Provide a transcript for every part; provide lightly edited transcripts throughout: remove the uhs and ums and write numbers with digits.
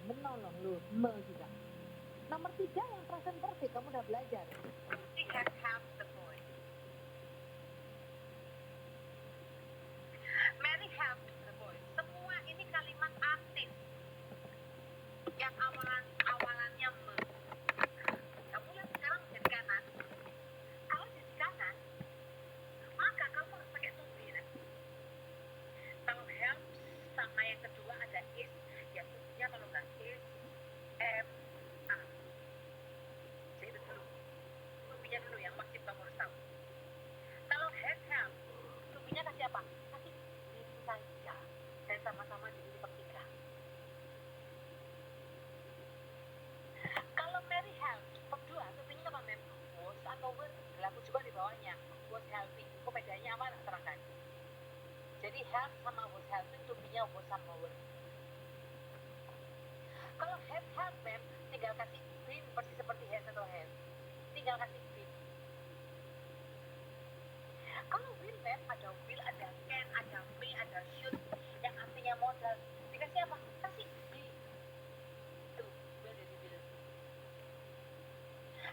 menolong lo, juga. Nomor 3 yang present perfect, kamu udah belajar. He had helped the boy. Mary helped the boy. Semua ini kalimat aktif yang awalannya me. Kamu lihat sekarang jadi kanan. Kalau jadi kanan, maka kamu harus pakai to be. Kalau help sama yang kedua ada is, ya to-nya kalau nggak is, am, are. Jadi itu dulu. To-be-nya dulu yang wajib kamu harus tahu. Kalau had help, to-be-nya kasih apa? Kasih been saja. Dan sama-sama di titik ketiga. Kalau Mary help, kedua, to-be-nya apa, mem? Was atau were? Berlaku juga di bawahnya. Was helping. Kok bedanya apa? Terangkan. Jadi help sama was helping, to-be-nya was sama were. Kalau had help, mem, tinggal kasih been persis seperti has atau has. Tinggal kasih been. Kalau will, mem, ada will, ada can, ada may, ada should, yang artinya modal. Dikasih apa? Kasih be. Tuh, will jadi will.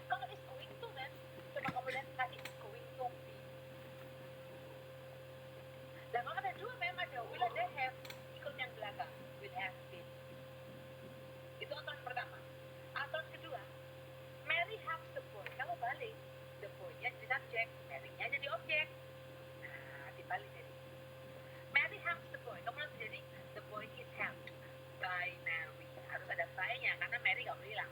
Kalau is going to, mem, coba kamu lihat kasih is going to be. Dan kalau ada dua, mem, ada will, ada have, ikut yang belakang. Will have been. Itu aturan pertama. Aturan kedua, Mary helps the boy. Kalau balik, the boy-nya jadi subjek, Mary-nya jadi objek. Nah, dibalik jadi. Mary helps the boy. Kamu harus jadi the boy is helped by Mary. Harus ada by-nya karena Mary nggak boleh hilang.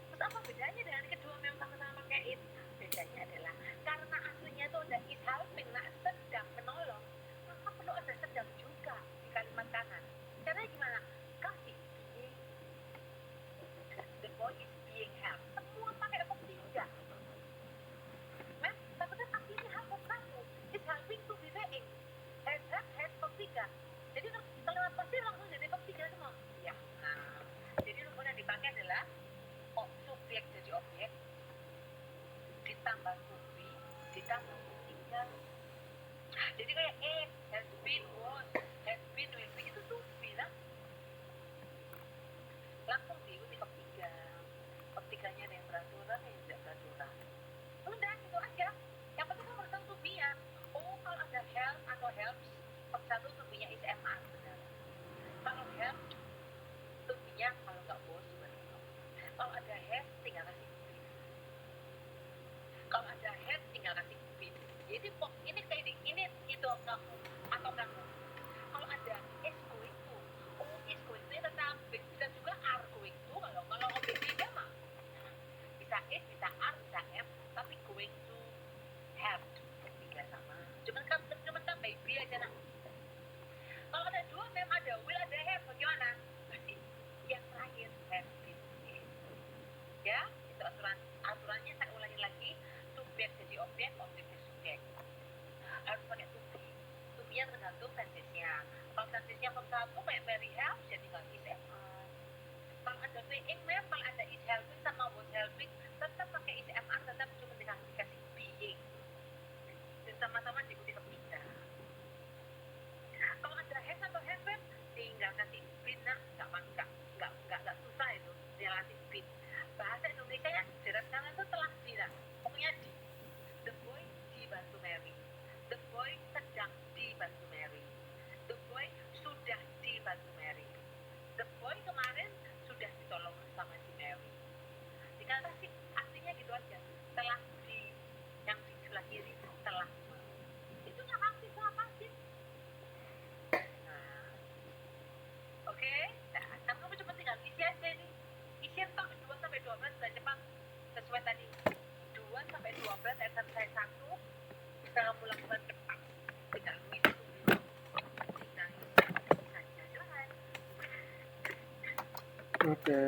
Terus apa bedanya dengan kedua memang sama-sama pakai it? Bedanya adalah karena aslinya itu ada is helping, nah sedang menolong, maka perlu ada sedang juga di kalimat kanan. Caranya gimana? Kasih being. The boy is being helped. Semua pakai verb 3. Mem, tapi kan aslinya verb 1. Is helping to be being. Has verb 3. Jadi kalimat pasif langsung jadi verb 3 semua. Ya. Nah, jadi rumus yang dipakai adalah subjek jadi objek ditambah to be ditambah to 3. Jadi kayak has been, was, has been, will be, itu to be lah. Langsung diikuti verb 3. Verb 3-nya ada yang beraturan, ada yang tidak beraturan. Udah, itu aja. Yang penting kamu harus tahu to be-nya. Oh, kalau ada help atau helps, verb 1 to be-nya is MR, benar. Kalau help, to be-nya kalau nggak was, benar. Kalau ada has, tinggal kasih be. Kalau ada had, tinggal kasih be. Jadi ini kayak ini itu kamu atau kamu. Kalau ada is going to, oh is going to tetap bisa juga are going to. Kalau objek tiga mah bisa is, bisa are, bisa am, tapi going to have tiga sama. Cuman tambah be aja nak. Kalau ada dua, mem, ada will, ada have, bagaimana? Kasih yang terakhir have been. Ya, itu aturannya saya ulangi lagi. Subjek jadi objek, objek jadi subjek. Harus pakai to be. To be-nya tergantung tensesnya. Kalau tensesnya verb 1 kayak Mary helps, jadi tinggal is MR. Kalau ada being, mem, kalau ada is helping sama was helping, tetap pakai is MR, tetap cuma dikasih being. Dan sama-sama diikuti verb 3. Kalau ada has atau have, mem, tinggal kasih been, nah, nggak susah itu. Tinggal kasih been. Bahasa Indonesia ya, jelas kanan itu telah bilang. Pokoknya di. The boy dibantu Mary. The boy sedang dibantu Mary. The boy sudah dibantu Mary. The boy kemarin sudah ditolong sama si Mary. Dikasih artinya gitu aja. Telah di, yang di sebelah kiri telah. Itu nggak aktif sama pasif. Nah, oke. Nah, kamu cuma tinggal isi aja ini. Isi toh 2-12 sudah cepat. Sesuai tadi 2-12 exercise 1 bisa kamu lakukan cepat. Tinggal isi dulu. Tinggal isi saja. Silahkan. Oke.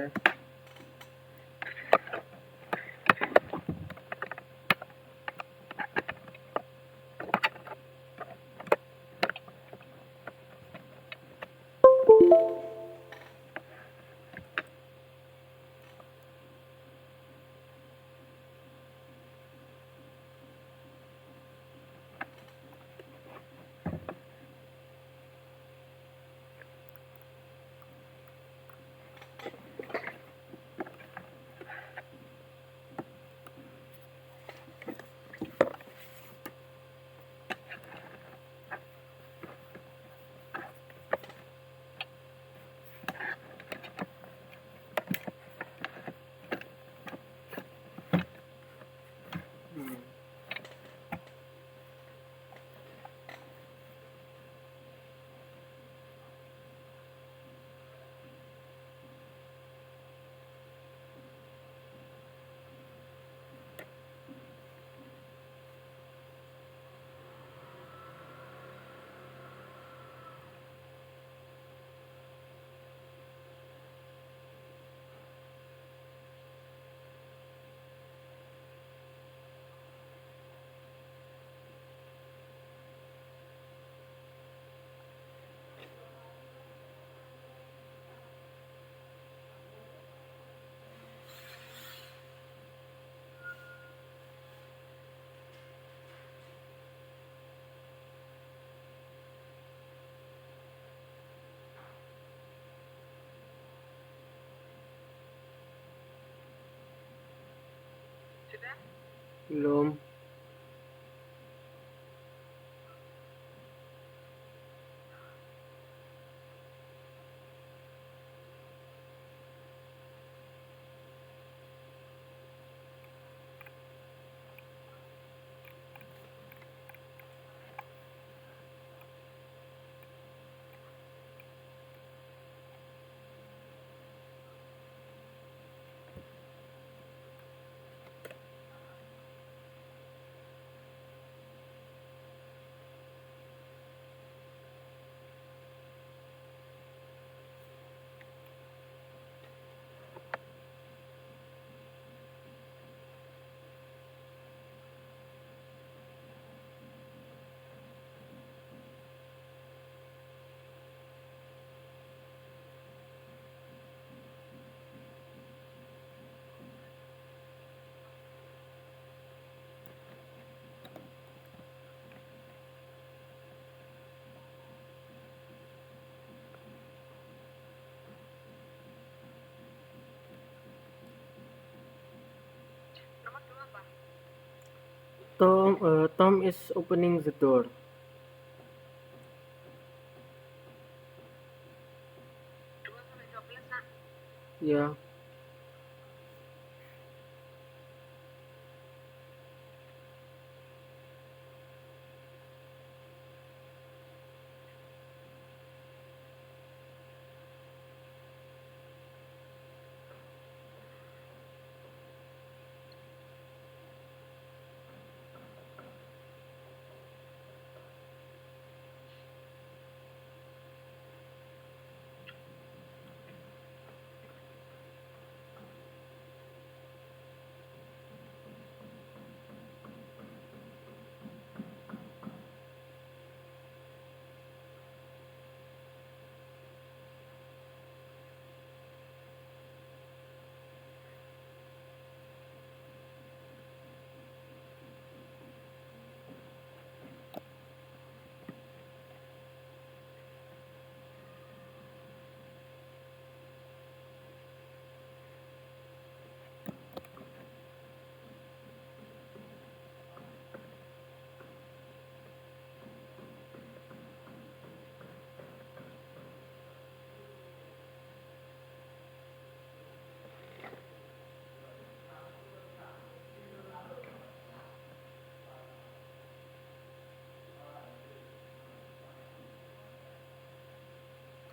Belum. Nomor 2 apa? Tom is opening the door. 2-12, Nak. Ya.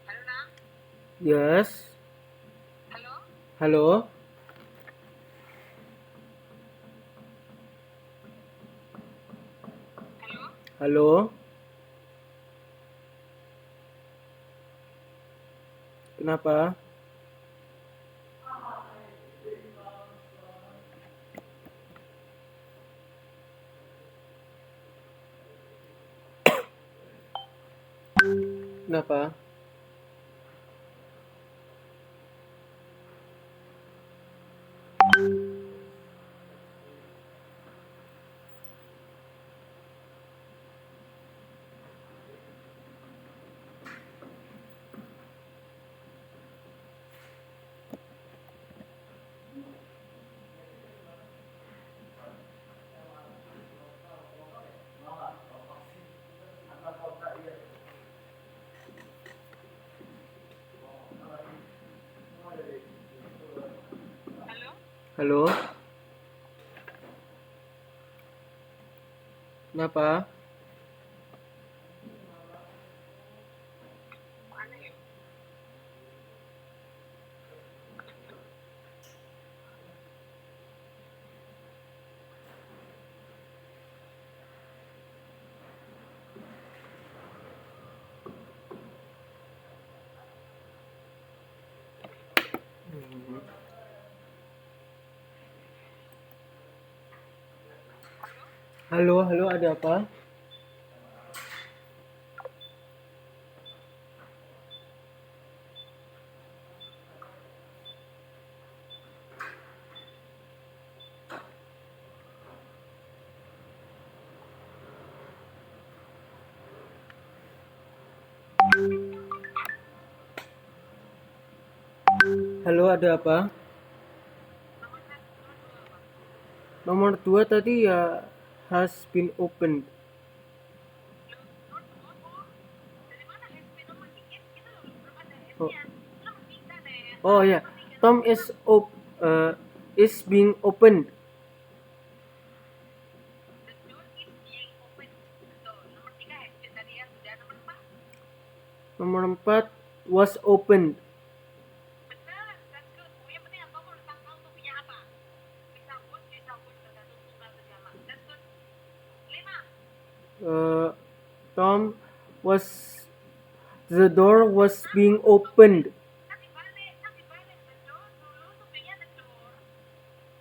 Halo, Nak. Yes. Halo. Halo. Halo. Halo. Kenapa? Kenapa? Halo. Halo. Kenapa? Kok aneh ya? Halo, halo, ada apa? Halo, ada apa? Nomor 1, nomor 2 apa? Nomor 2 tadi ya has been opened. Dari mana has been opened? Itu belum ada Oh, has-nya. Belum bisa deh. oh ya, Tom is being opened. The door is being opened. Betul. Nomor 3 has been tadi ya sudah. Nomor 4 Nomor 4 was opened. benar. That's good. Yang penting apa kamu udah tahu tuh punya apa. Bisa would tergantung tunggal atau jamak. That's good. 5 Tom was the door was being opened. kan dibalik. The door dulu tuh punya the door.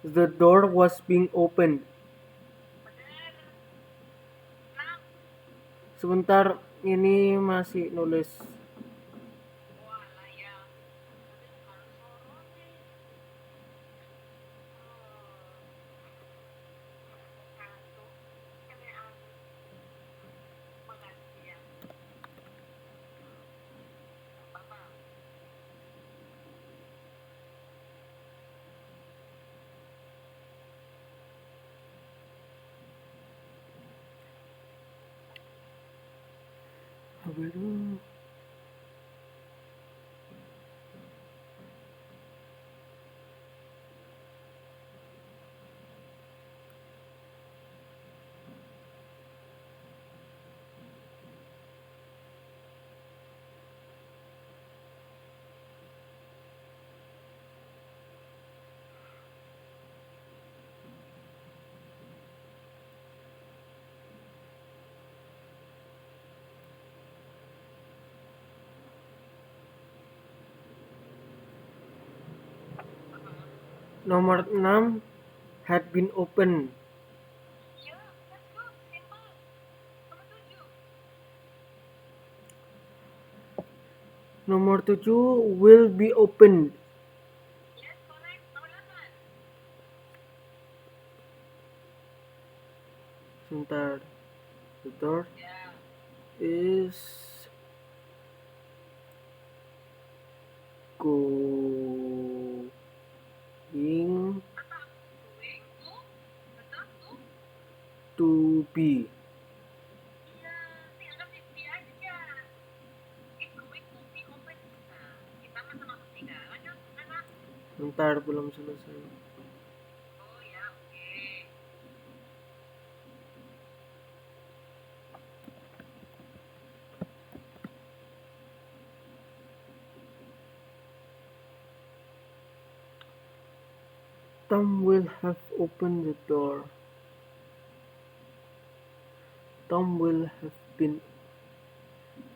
The door was being opened. Benar. 6 Sebentar, ini masih nulis. wah lah ya. Tadi kalau suruh nih. Satu. Ini pengajian. Papa. Apa itu? Nomor 6 had been opened. Iya, that's good. Simple. Nomor 7. Nomor 7 will be opened. Yes, correct. Nomor 8. Sebentar. The door Ya. is going Apa? Going to. Betul tuh. to be. Iya, tinggal kasih be aja. It's going to be open. Nah, kita sama-sama tiga. Lanjut, anak. Sebentar, belum selesai. Oh ya, oke. Tom will have opened the door. Tom will have been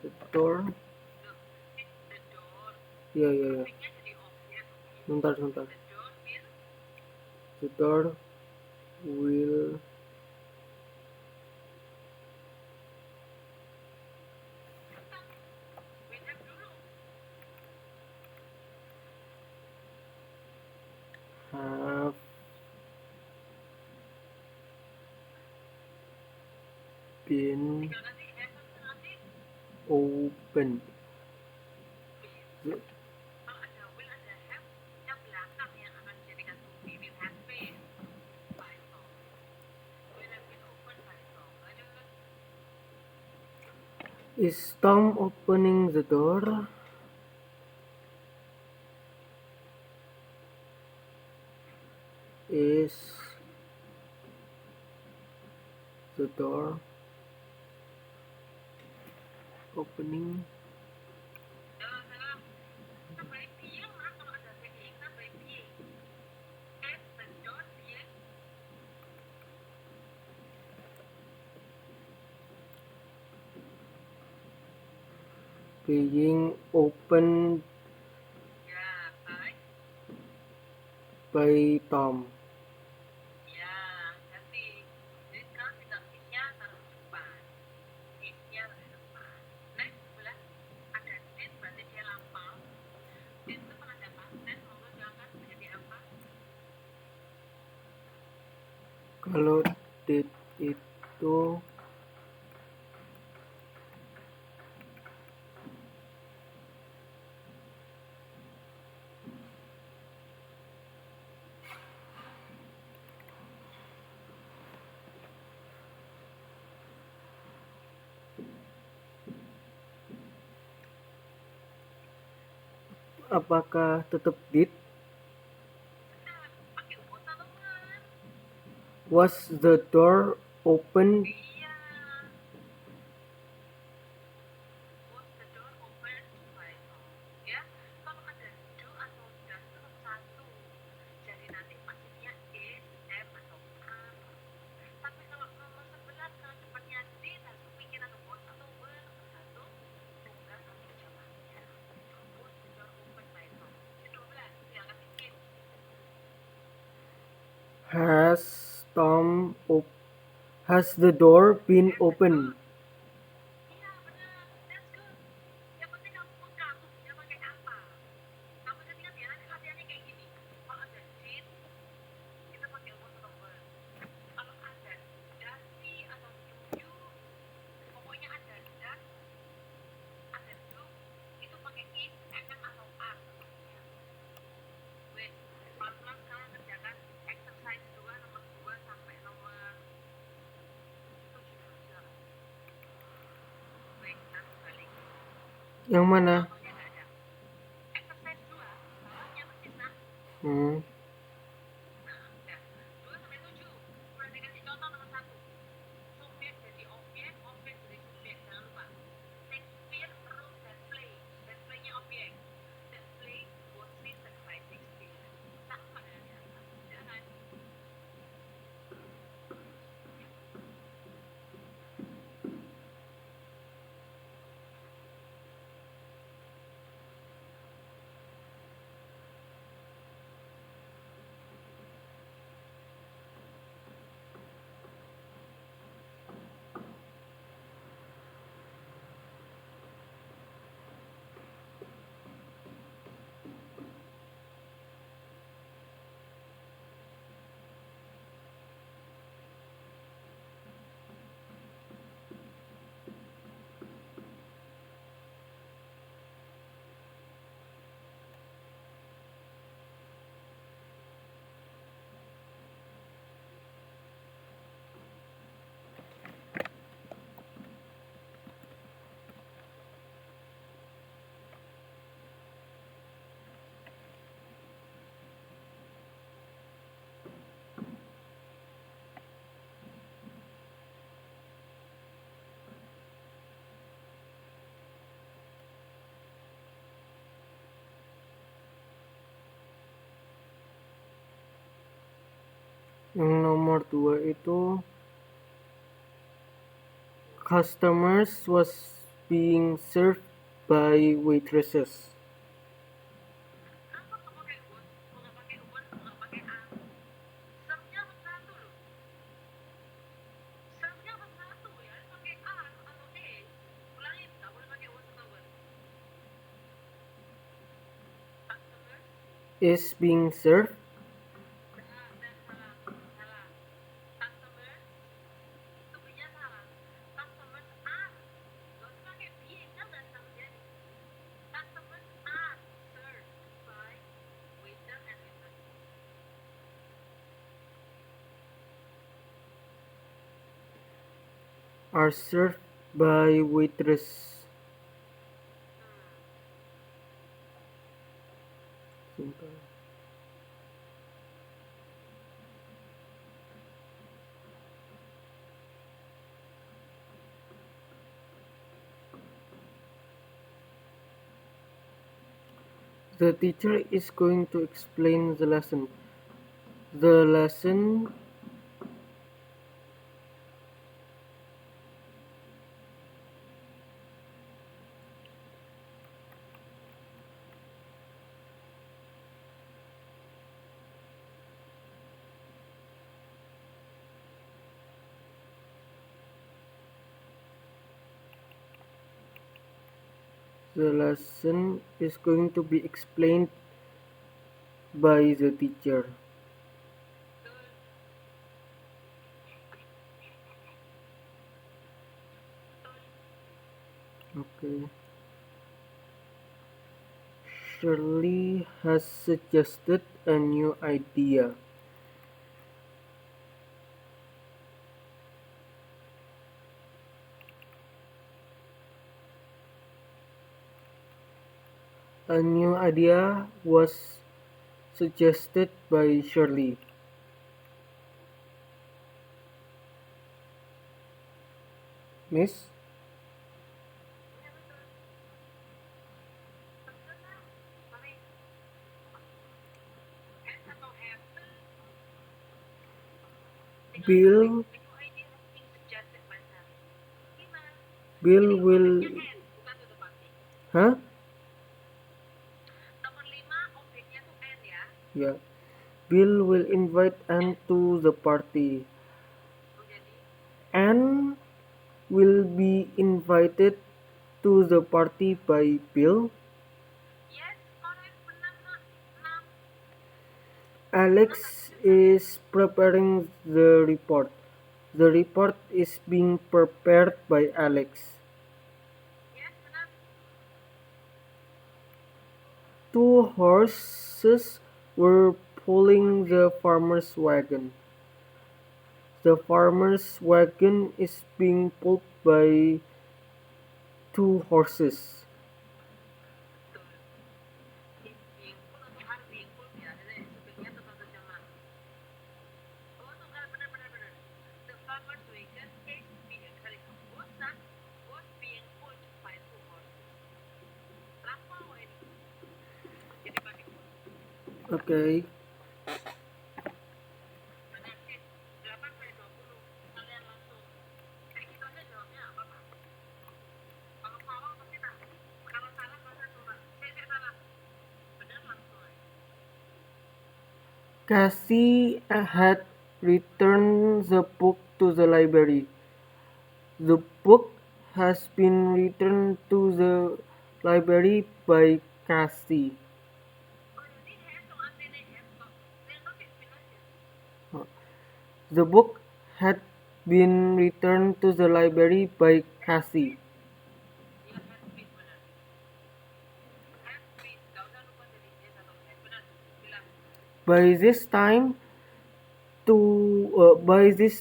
the door. It's the door. Ya. Objeknya jadi objek. Sebentar. The door will. The door will Will have dulu. have been Tinggal kasih have nanti. opened. Kalau ada will ada have, yang belakang yang akan dijadikan to be will have been by Tom. Will have been opened by Tom. Lanjut. Is Tom opening the door? Is the door opening? Salah. Sampai being mah kalau ada being sampai being. As the door being. Being opened Ya, baik. by Tom. Ya, ganti. Jadi sekarang tinggal is-nya taruh depan. Is-nya taruh depan. Next, sebelah ada did, berarti dia lampau. Did itu penanda past tense, monggo silakan menjadi apa? Kalau did itu apakah tetap did? Pakai was atau was? Was the door open? Iya. Was the door open by Tom? Ya, kalau ada do atau does itu satu. Jadi nanti pastinya is, am atau are. Tapi kalau nomor 11 kalau depannya did harus bikin atau was atau were satu tunggal atau jawabannya. Was the door open by Tom? Yang 12 yang kasih Kim. Has the door been opened? Iya benar, that's good. Yang penting kamu peka tuh dia pakai apa. Kamu ingat ya nanti latihannya kayak gini. Kalau ada did kita pakai was atau were. Kalau ada does he atau do you, pokoknya ada does, ada do, itu pakai is, am atau are. Wait, pelan-pelan sekarang kerjakan exercise 2 nomor 2 sampai nomor 7. Silakan. Wait, kita balik. Yang mana? Contohnya nggak ada. Exercise 2, bawahnya persis nah. Hmm. Nah, udah. 2 sampai 7. Udah dikasih contoh nomor 1. Subjek jadi objek, objek jadi subjek. Jangan lupa. Shakespeare wrote that play. That play-nya objek. That play was written by Shakespeare. Sama dengan yang atas. Jangan. Yang nomor 2 itu customers was being served by waitresses. Apa kamu pakai was? Kok nggak pakai were? Kok nggak pakai are? Serve-nya harus satu loh. Serve-nya harus satu ya. Harus pakai are atau is. Ulangin, nggak boleh pakai was atau were. Customers. Is being served. Salah. Customers. Itu B-nya salah. Customers are. Nggak usah pakai being, kan nggak sama jadi. Customers are served by waiter and waitress. Are served by waitress. Simple. The teacher is going to explain the lesson. The lesson is going to be explained by the teacher. Okay. Shirley has suggested a new idea. A new idea was suggested by Shirley. Miss? Ya betul. Betul lah. Mami, has atau have? Bill A new idea has been suggested by Sally. Gimana? Bill Ini will objeknya and, bukan to the party. huh? Nomor 5 objeknya tuh and ya. Yeah. Bill will invite Anne to the party. Oh, jadi Anne will be invited to the party by Bill. yes, correct, benar nak. 6. Alex is preparing the report. The report is being prepared by Alex. Yes, benar. Two horses were pulling the farmer's wagon. The farmer's wagon is being pulled by two horses. Betul. Is being pulled atau are being pulled ya. Jadi supirnya tuh satu jemaah. Oh, tuh benar. The farmer's wagon is being was being pulled by 2 horses. Lampau ini. Jadi pakai pull. Okay. Benar sih. 8/20. Kalian langsung. Gitu aja jawabnya apa, Pak? Kalau salah pasti tak. Kalau salah masa coba. Saya salah. Benar langsung aja. Cassie had returned the book to the library. The book has been returned to the library by Cassie. Oh, jadi have tuh artinya have kok. Yang tuh explanation. The book had been returned to the library by Cassie. Iya, has been benar. Has been. Gak usah lupa jadi yes atau have. Benar. Bilang. By this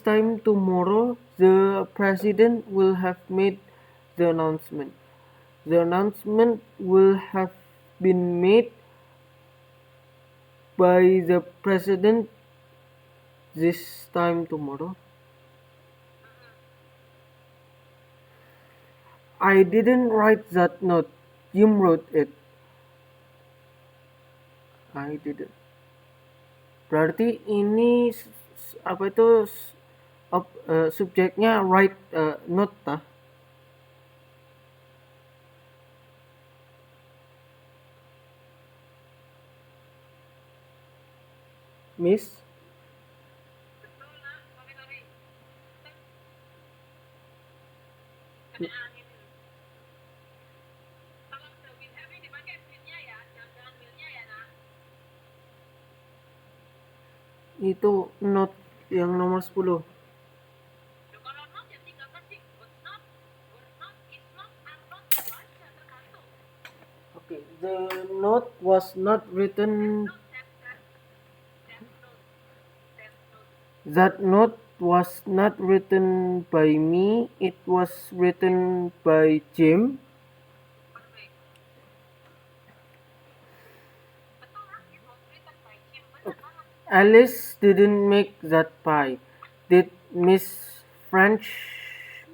time tomorrow, the president will have made the announcement. The announcement will have been made by the president this time tomorrow. I didn't write that note. Jim wrote it. I didn't. Berarti ini apa itu subjeknya write note tah? Miss? Betul lah. Sorry. Kena angin ini. Kalau the will have ini dipakai will-nya ya. Jangan will-nya ya, nak. Itu note yang nomor 10. Duh, kalau not ya tinggal ketik. Was not, is not, are not. Itu aja, tergantung. Okay, the note was not written. Not That note was not written by me. It was written by Jim. perfect. Betul lah, it was written by Jim. Benar banget. Alice didn't make that pie. Did Miss French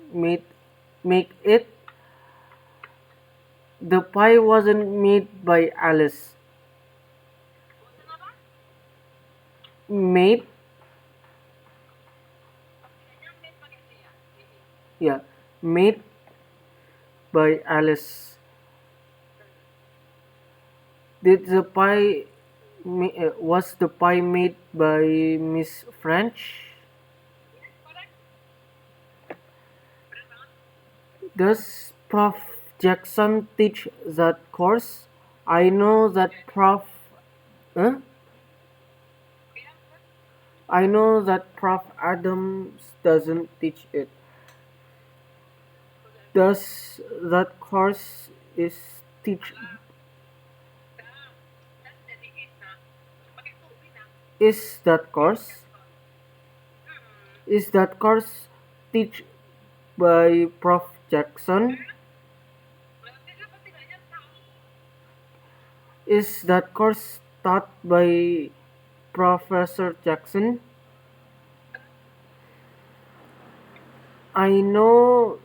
make it? The pie wasn't made by Alice. Bosan apa? Made, Pakaiannya made pakai C ya. Jadi, yeah, made by Alice. Was the pie made by Miss French? yes, correct. Benar banget. Does Prof. Jackson teach that course? I know that Prof. Bilang, I know that Prof. Adams doesn't teach it. Does that course is teach dan jadi is, nak. Pakai to be, nak. is that course teach by Prof. Jackson? Berarti dia pasti nggak nyesal. Is that course taught by Professor Jackson? I know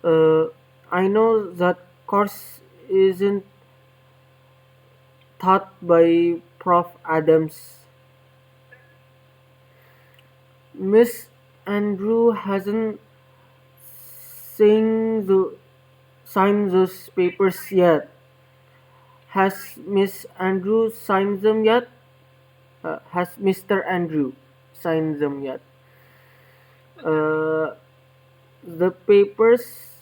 uh, I know that course isn't taught by Prof. Adams. Miss Andrew hasn't seen the, signed those papers yet. Has Miss Andrew signed them yet? Has Mr. Andrew signed them yet? Uh, the papers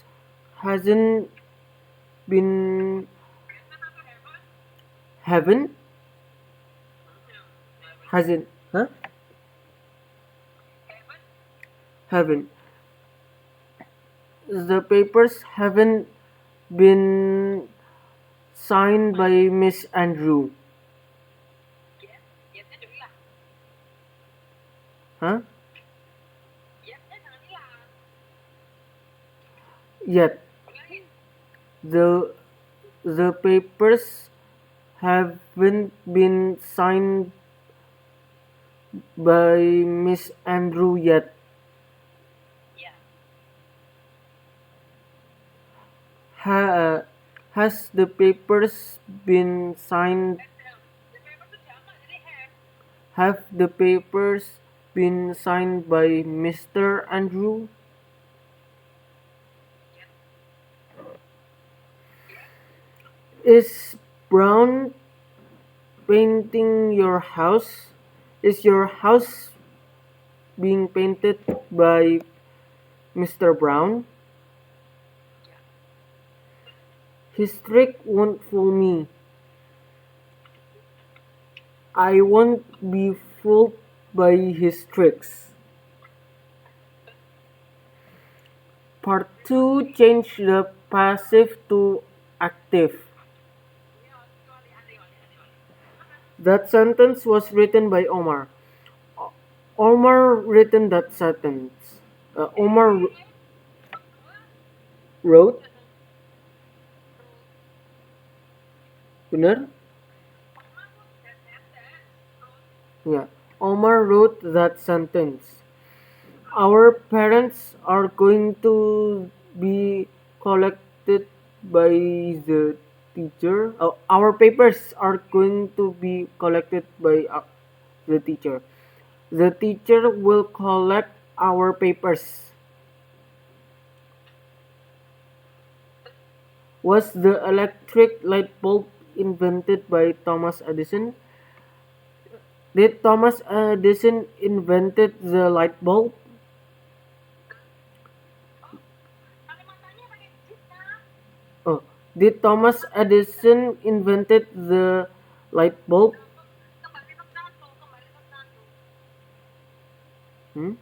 hasn't been haven't hasn't huh haven't the papers haven't been signed by Miss Andrew. Yetnya udah hilang. Huh? Yetnya jangan hilang. Yet Ulangin. the papers haven't been signed by Miss Andrew yet. Ya. Has the papers been signed? The paper tuh jamak jadi Have the papers been signed by Mr. Andrew? Is Brown painting your house? Is your house being painted by Mr. Brown? His trick won't fool me. I won't be fooled by his tricks. Part 2, change the passive to active. That sentence was written by Omar. Omar written that sentence. Omar wrote. Benar? Yeah. Omar wrote that sentence. Our parents are going to be collected by the teacher. Our papers are going to be collected by the teacher. The teacher will collect our papers. Was the electric light bulb invented by Thomas Edison? Did Thomas Edison invented the light bulb? Oh, did Thomas Edison invented the light bulb? Kembali ke satu. Hmm?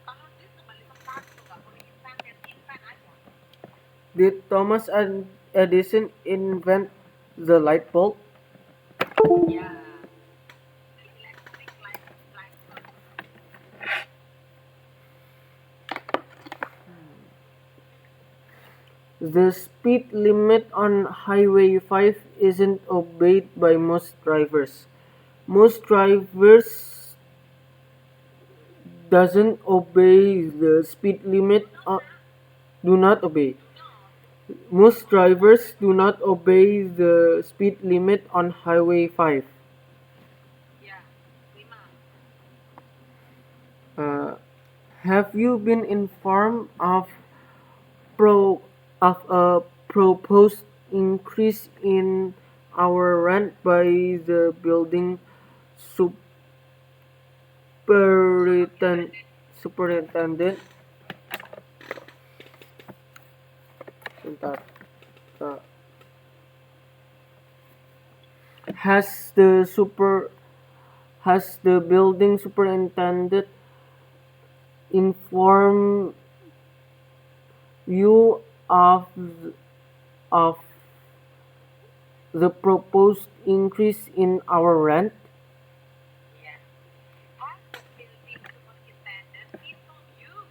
Kalau dia kembali ke satu, nggak boleh instan aja. Did Thomas Edison invent the light bulb? Ya. Electric light bulb. The speed limit on Highway 5 isn't obeyed by most drivers. Most drivers doesn't obey the speed limit. Do not obey. Most drivers do not obey the speed limit on Highway 5. Ya. 5. Have you been informed of a proposed increase in our rent by the building superintendent? Bentar. Has the building superintendent informed you of the proposed increase in our rent? Ya. Has the building superintendent inform you?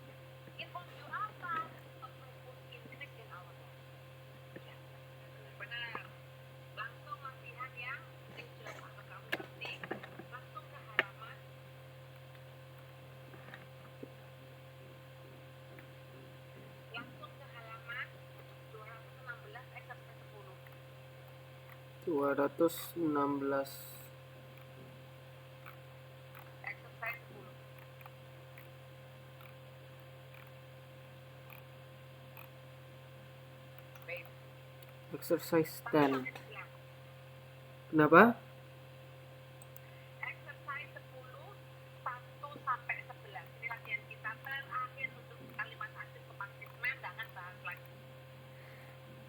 Inform you apa? A proposed increase in our rent. Ya. 216. Exercise 10. Wait. Exercise 10. 1 sampai 11. Kenapa? Exercise 10, 1 sampai 11. Ini latihan kita terakhir untuk kalimat asing kepartismen, jangan bahas lagi.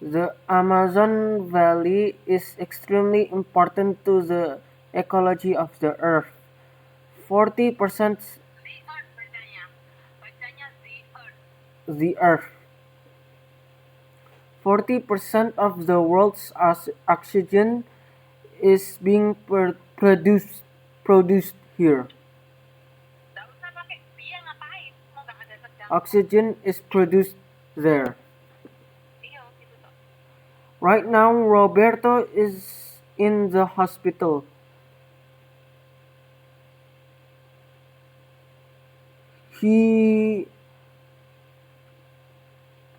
The Amazon Valley is extremely important to the ecology of the earth. 40% The earth bacanya. Bacanya the earth. the earth. 40% of the world's oxygen is being produced here. Nggak usah pakai dia ngapain? Mau nggak ada sedang. Oxygen is produced there. Iya, gitu toh. Right now, Roberto is in the hospital. He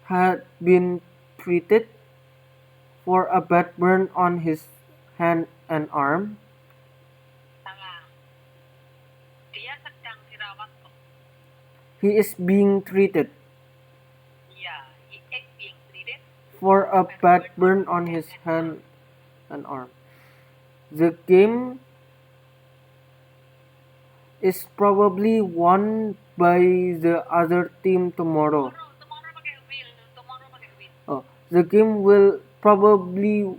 had been treated for a bad burn on his hand and arm. Salah. Dia sedang dirawat kok. He is being treated Iya, he is being treated. for a bad burn on his hand and arm. The game is probably won by the other team tomorrow. Tomorrow pakai will. Tomorrow pakai will. Oh, the game will probably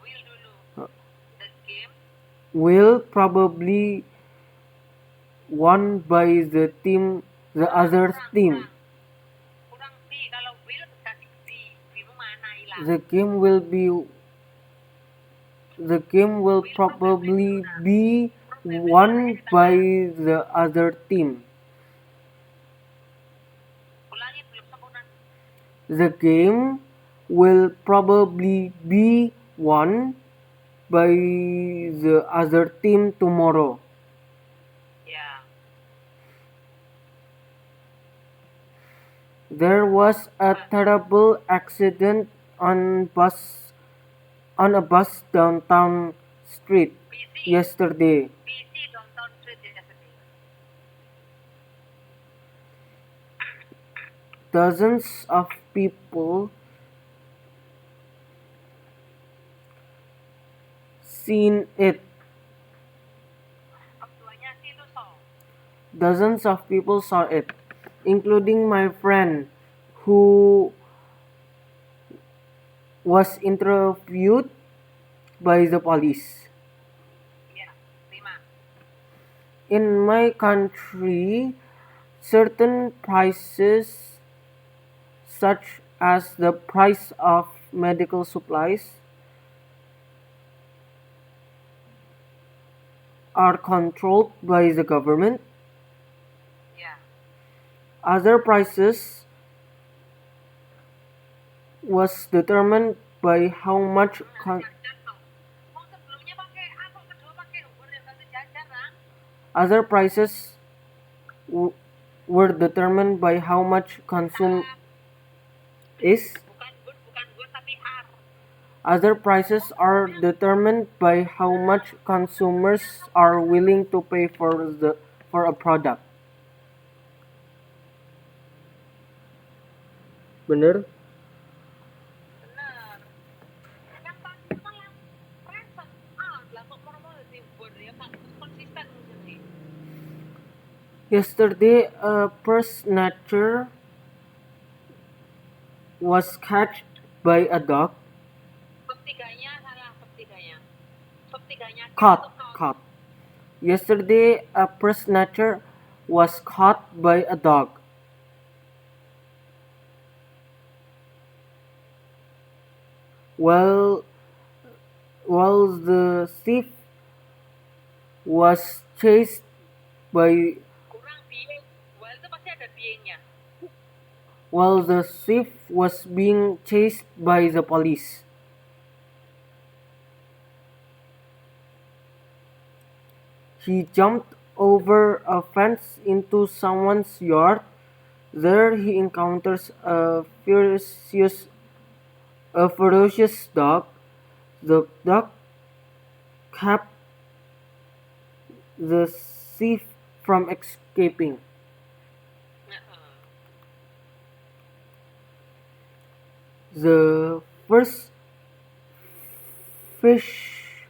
Will dulu. The game will probably won by the other team. kurang B. Kalau will kasih B. B-mu mana hilang? The game will probably be won by the other team. Ulangi, belum sempurna. The game will probably be won by the other team tomorrow. Ya. There was a terrible accident on a bus downtown street Busy. yesterday. Busy downtown street yesterday. Dozens of people seen it. Keduanya sih itu so. Dozens of people saw it, including my friend who was interviewed by the police. Ya. 5. In my country, certain prices, such as the price of medical supplies, are controlled by the government. Ya. Other prices was determined by how much Jajan toh. Mau sebelumnya pakai A, kok kedua pakai umur yang satu jajan lah. other prices were determined by how much consume is. Bukan good tapi R. Other prices are determined by how much consumers are willing to pay for a product. Bener? Bener. Yang tadi itu yang present lah kok mau diubur ya Pak. Konsisten sih. Yesterday, a purse snatcher was catched by a dog. Subtiganya salah, subtiganya. Subtiganya Caught. Yesterday, a purse snatcher was caught by a dog. While the thief was chased by kurang biaya. Well itu pasti ada biayanya. while the thief was being chased by the police. He jumped over a fence into someone's yard There he encounters a ferocious dog. The dog kept the thief from escaping. The first fish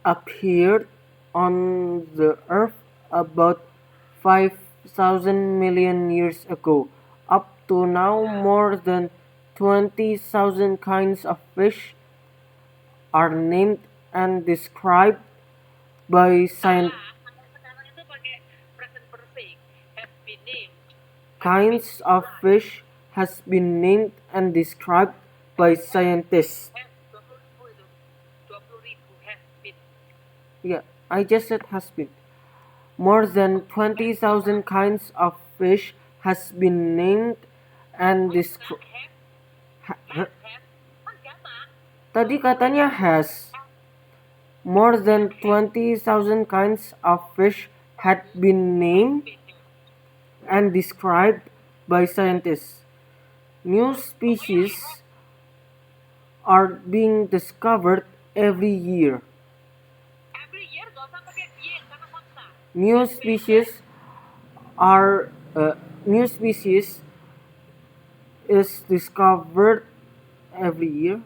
appeared on the earth about 5,000 million years ago. Up to now, more than 20,000 kinds of fish are named and described by scientists. Sekarang itu pakai present perfect. Have been named. Kinds of fish has been named and described by scientists. Have 20.000 itu. 20.000 have been. Yeah, I just said has been. More than 20,000 kinds of fish has been named and described. Have. Kan jamak. Tadi katanya has. More than 20,000 kinds of fish had been named and described by scientists. New species are being discovered every year. Every year gak usah pakai being karena fakta. New species is discovered every year.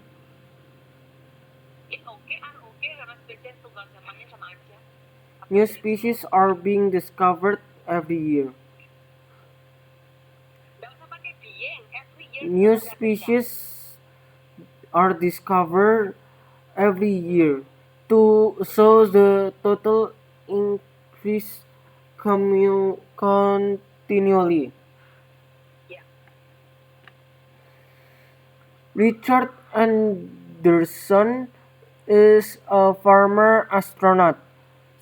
Oke karena spesies tunggal jamaknya sama aja. New species are being discovered every year. Gak usah pakai being. Every year. New species are discovered every year. So the total increase continually. Yeah. Richard Anderson is a former astronaut.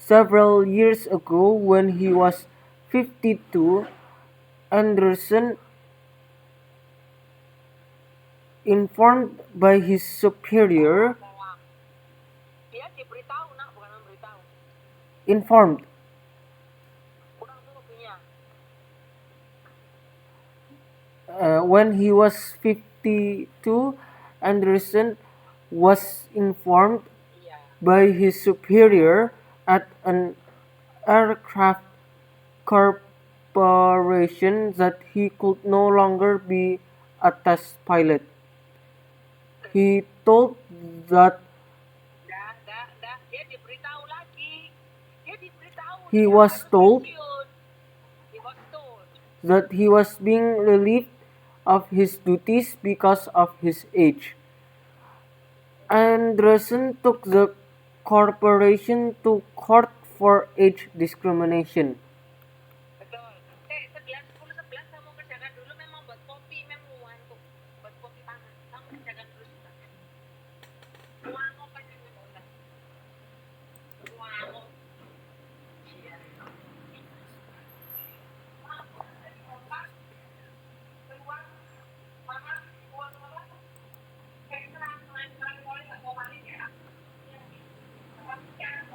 Several years ago, when he was 52, Anderson, informed by his superior, Dia diberitahu nak, bukan memberitahu. informed Kurang tuh lebihnya. when he was 52, Anderson was informed Iya. by his superior at an aircraft corporation that he could no longer be a test pilot. He told that Dah. Dia diberitahu lagi. Dia diberitahu. He dia was harus told pensiun. He was told. that he was being relieved of his duties because of his age. Anderson took the corporation to court for age discrimination. Betul. 10:11 kamu kerjakan dulu, memang buat kopi, memang ngantuk. Buat kopi panas. Kamu kerjakan dulu sebentar. Ngantuk kan yang nggak. Ngantuk. Iya. Keluar. Panas. Keluar apa? Kayak serang. Kali nggak mau balik ya. Tapi kan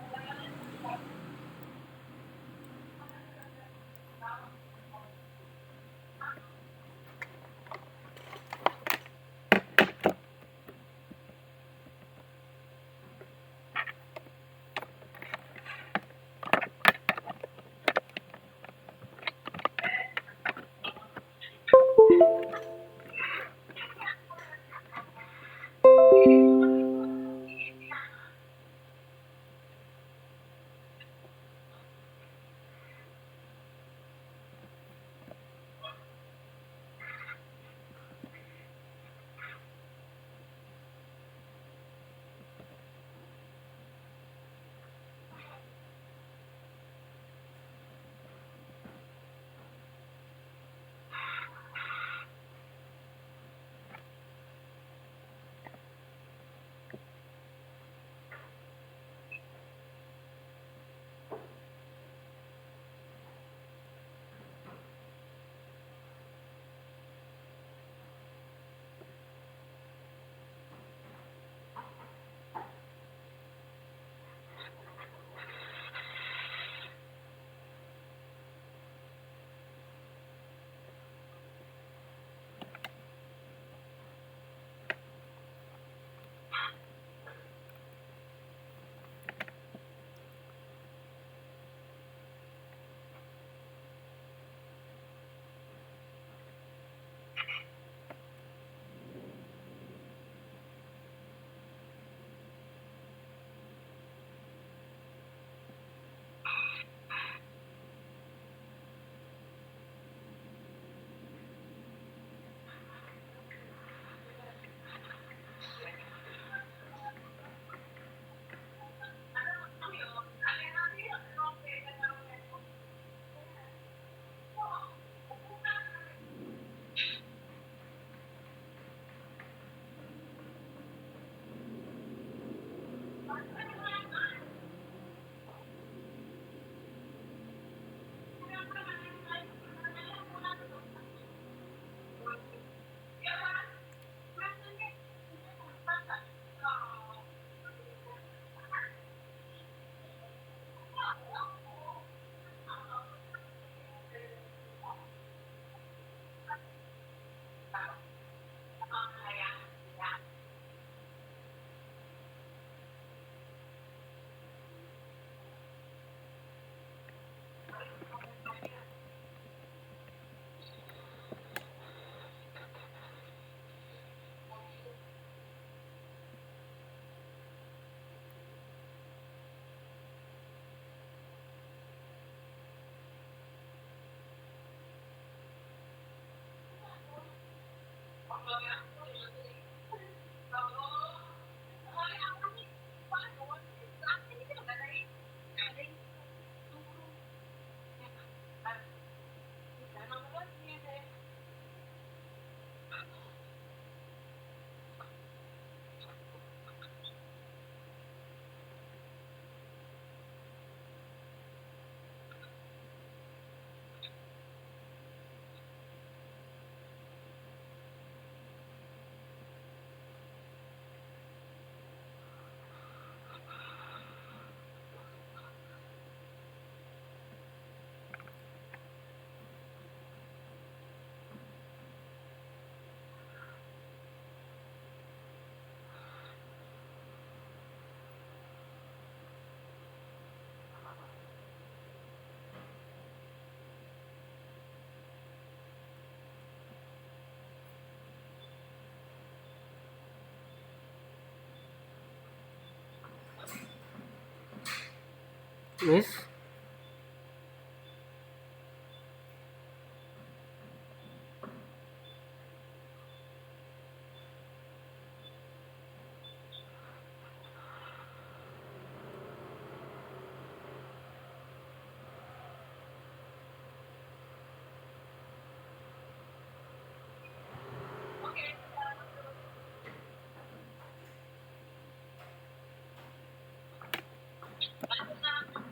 Yes.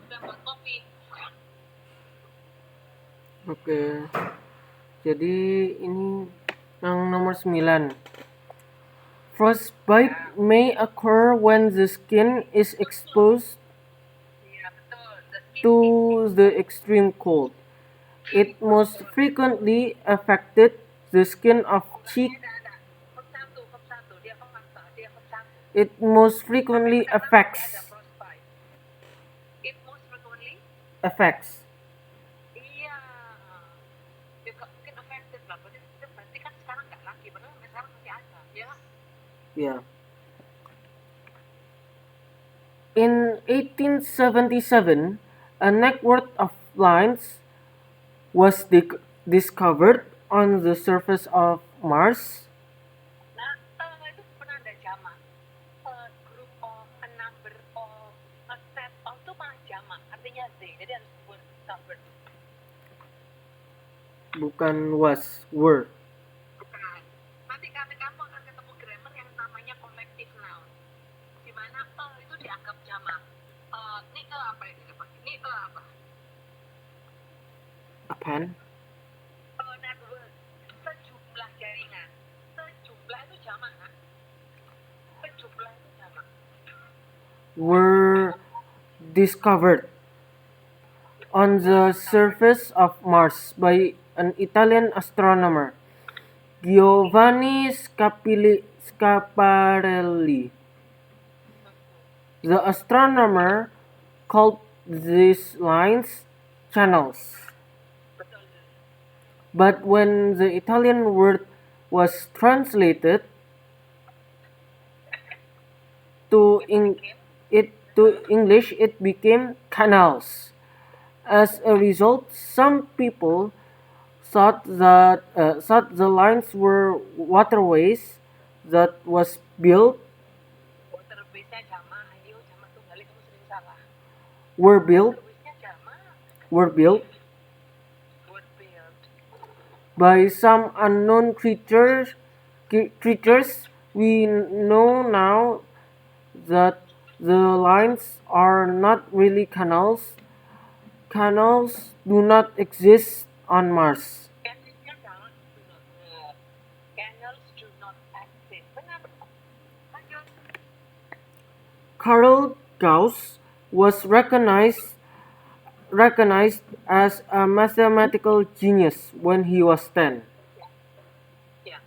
Udah buat kopi. Oke. Jadi ini yang nomor 9. Frostbite may occur when the skin is exposed Iya betul. The skin to the extreme cold. It most frequently affected the skin of cheek. ada. Hop satu. Dia fakta. Dia hop satu. It most frequently Ada affects frostbite. It most frequently. affects. Iya. Ya mungkin affected lah. Berarti kan sekarang nggak lagi. Padahal sekarang masih ada. Ya. Yeah. In 1877, a network of lines was discovered on the surface of Mars. Nah, itu penanda jamak. Group of, a number of, a set of itu malah jamak. Artinya Z. Jadi harus discovered. Bukan was, were. Bukan. Nanti kamu akan ketemu grammar yang namanya collective noun. Di mana itu dianggap jamak. Ini apa ini? Ini apa? Apaan? Network. Sejumlah jaringan. Sejumlah itu jamak kan? Sejumlah itu jamak. Were discovered on the surface of Mars by an Italian astronomer, Giovanni Schiaparelli. The astronomer called these lines channels. Betul. But when the Italian word was translated to English, it became canals. As a result, some people thought the lines were waterways that was built Waterways-nya jamak. Ayo, jamak tunggal kamu sering salah. were built Waterways-nya jamak. were built Word built. by some unknown creatures. We know now that the lines are not really canals. Canals do not exist on Mars. Canals do not exist. Benar. Lanjut. Carl Gauss was recognized as a mathematical genius when he was 10. Ya.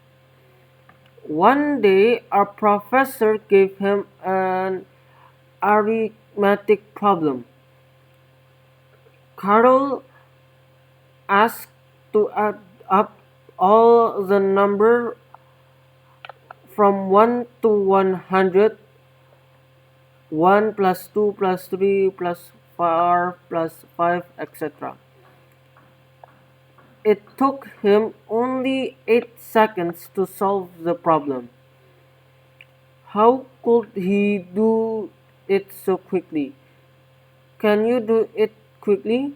One day, a professor gave him an arithmetic problem. Carl asked to add up all the number from 1 to 100, 1 plus 2 plus 3 plus 4 plus 5, etc. It took him only 8 seconds to solve the problem. How could he do it so quickly? Can you do it quickly?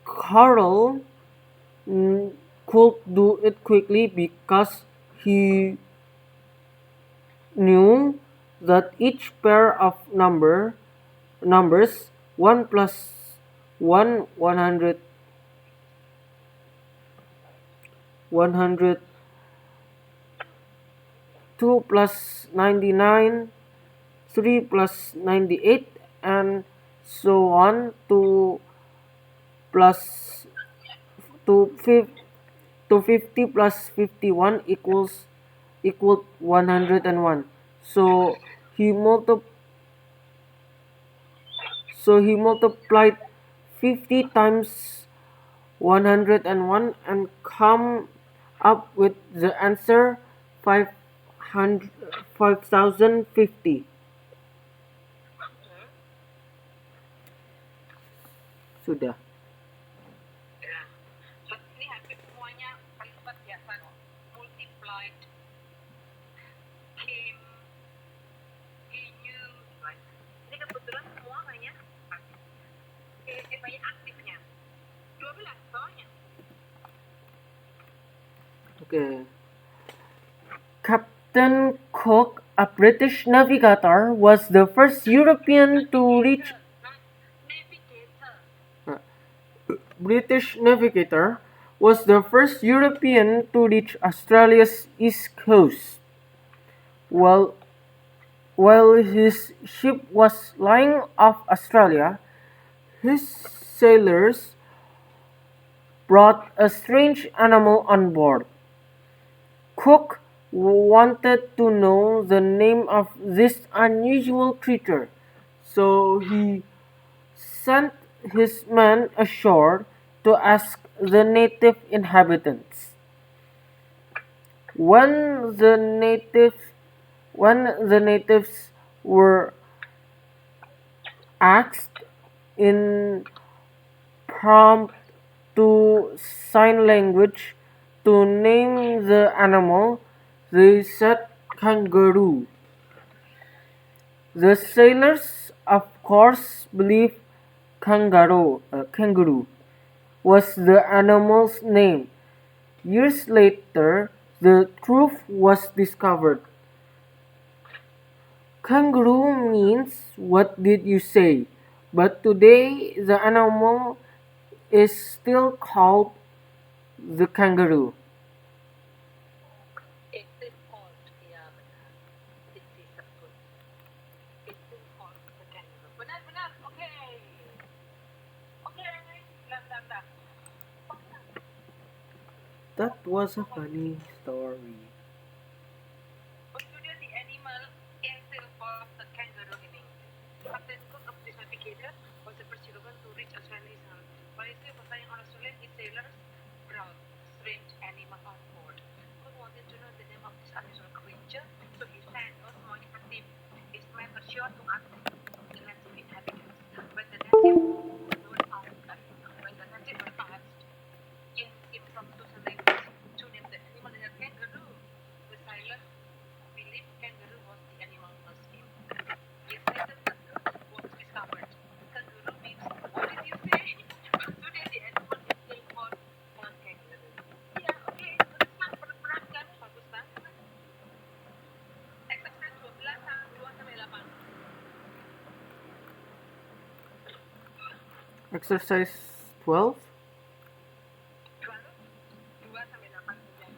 Carl could do it quickly because he knew that each pair of numbers 1 plus 1 100 2 plus 99 3 plus 98 and so on to plus to 50 plus 51 equaled 101. So he multiplied 50 times 101 and come up with the answer 5050. sudah. Ya. So, ini hampir semuanya kalimat biasa kok. Multiplied, came, he knew, right? Ini kebetulan semua banyak banyak aktifnya. 12 bawahnya. Okay. Captain Cook, a British navigator, was the first European to reach. Navigator. British navigator was the first European to reach Australia's east coast. While his ship was lying off Australia, his sailors brought a strange animal on board. Cook wanted to know the name of this unusual creature, so he sent his men ashore to ask the native inhabitants. When the natives were asked in prompt to sign language to name the animal, they said kangaroo. The sailors, of course, believed kangaroo was the animal's name. Years later, the truth was discovered. Kangaroo means "what did you say?" but today the animal is still called the kangaroo. Itu called, ya benar. Itu disebut. Itu called the kangaroo. Benar. Oke. Bentar. That was a funny story. Kemudian the animal is still called the kangaroo in English. Captain Cook of this navigator was the first European to reach Australia's home. While he was flying on Australia, his sailors brought strange animal on board. Cook wanted to know the name of this unusual creature, so he sent a small captive his men ashore to ask the native inhabitants. When the native were asked in from two languages to name the animal as kangaroo, the sailors believed kangaroo was the animal's name. Years later, the truth was discovered. Kangaroo means "what did you say?" But today the animal is still called kangaroo. Ya, oke, teruslah perhatikan, bagus banget. Exercise 12 sampai 8. Exercise 12. 2 sampai 8 saja.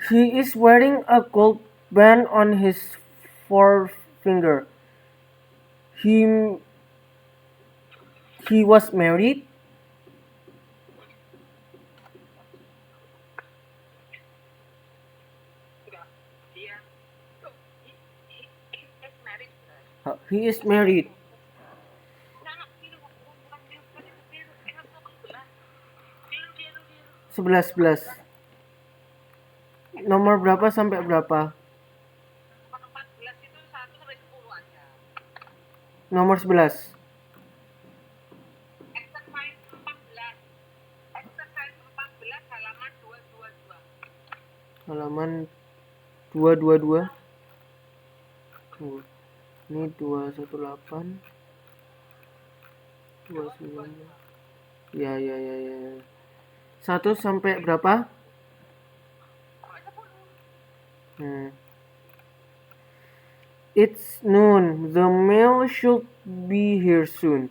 He is wearing a gold band on his forefinger. He was married. Enggak, dia he is married. He is married. Nah, biru, bukan biru, ingat lo kebelah. Biru. 11. Nomor berapa sampai berapa? Nomor 14 itu 1 sampai 10 aja. Nomor 11. Exercise 14. Exercise 14 halaman 222. Halaman 222. Tuh. Ini 218. 29. Ya. 1 sampai berapa? It's noon. The mail should be here soon.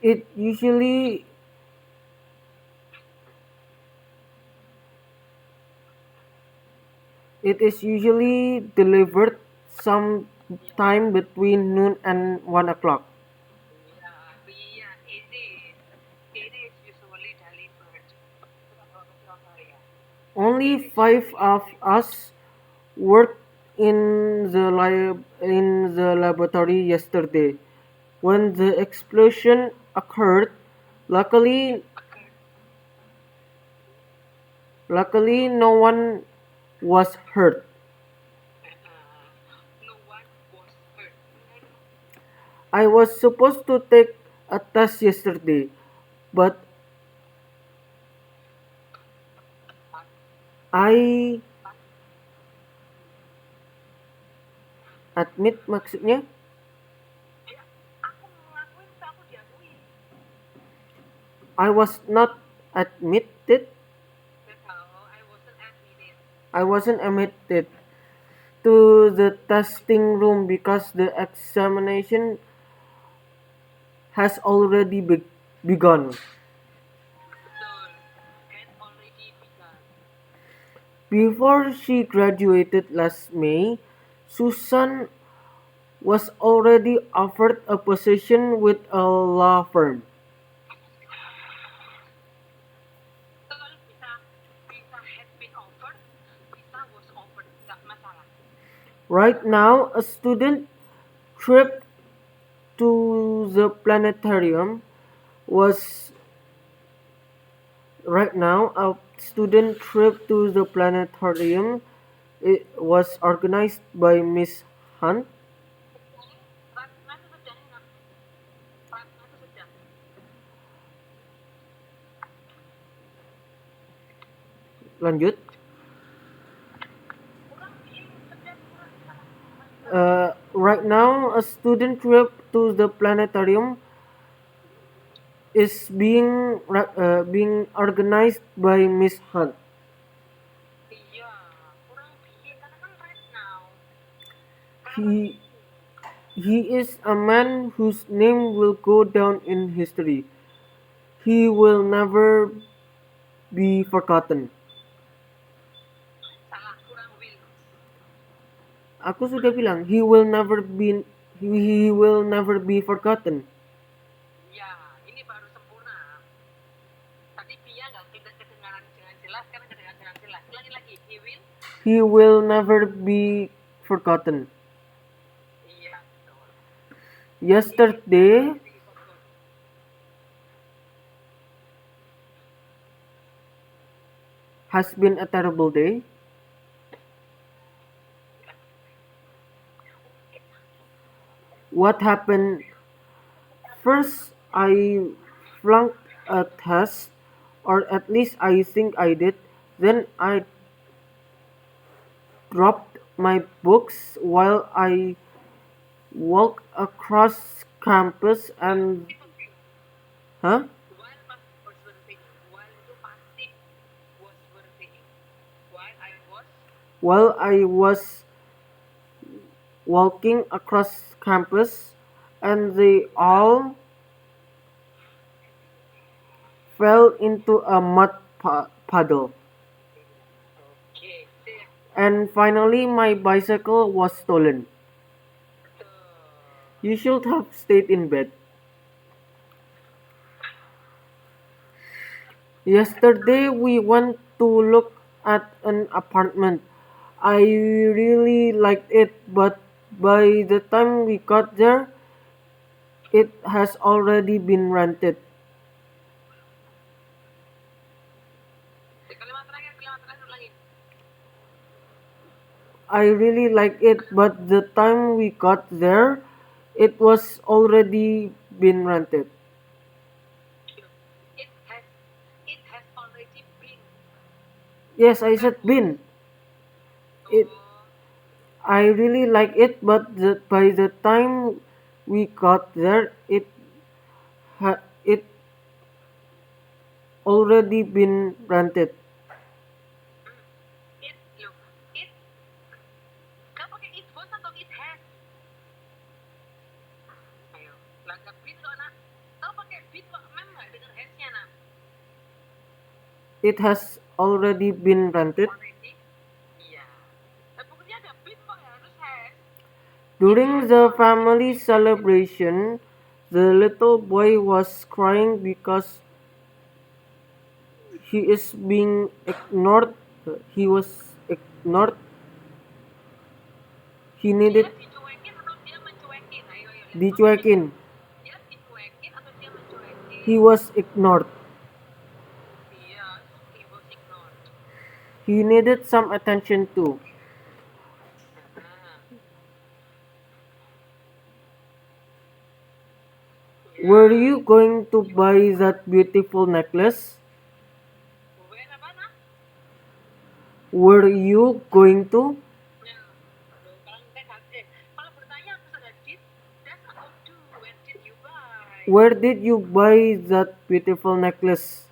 It is usually delivered sometime between noon and 1 o'clock. Iya, it is. It is usually delivered. Only 5 of us worked in the laboratory yesterday. When the explosion occurred, luckily no one was hurt. No one was hurt. I was supposed to take a test yesterday, but I admit maksudnya Ya, aku ngakuin itu aku diakui. I was not admitted. That's how I wasn't admitted. I wasn't admitted to the testing room because the examination has already begun. Betul. Had already begun. Before she graduated last May, Susan was already offered a position with a law firm. Betul, bisa had been offered, bisa was offered, nggak masalah. Right now, a student trip to the planetarium was organized by Miss Hunt. Ratna itu sudah enak. Ratna itu sudah. Lanjut. Kurang di sudah kurang salah. Right now, a student trip to the planetarium is being organized by Miss Hunt. Iya, kurang bikin karena kan right now. He is a man whose name will go down in history. He will never be forgotten. Salah, kurang will. Aku sudah bilang he will never be forgotten. Ya, ini baru sempurna. Tadi Pia nggak kedengaran dengan jelas, sekarang kedengaran dengan jelas. Ulangi lagi, He will never be forgotten. Iya, betul. Yesterday has been a terrible day. What happened? First, I flunked a test, or at least I think I did. Then I dropped my books while I walked across campus and huh? While I was walking across campus and they all fell into a mud puddle. Okay, sip. And finally my bicycle was stolen. You should have stayed in bed. Yesterday we went to look at an apartment. I really liked it, but by the time we got there, it has already been rented. Kalimat terakhir lagi. I really liked it, but the time we got there, it was already been rented. It has already been. Yes, I said been. I really like it, but by the time we got there, it already been rented. Kau pakai it was atau it has? Ayo, langkah bit kok nak. Kau pakai bit kok memang dengan has-nya nak. It has already been rented. Iya. Pokoknya ada bit kok ya, harus has. During the family celebration, the little boy was crying because he is being ignored. He was ignored. He needed Dicuekin atau dia mencuekin? Ayo. dicuekin. Dia dicuekin atau dia mencuekin? He was ignored. Yes, he was ignored. He needed some attention too. Were you going to buy that beautiful necklace? Where apa nah? Were you going to? Nah, kalau kalau bertanya aku sudah did, that's not do. Where did you buy? Where did you buy that beautiful necklace?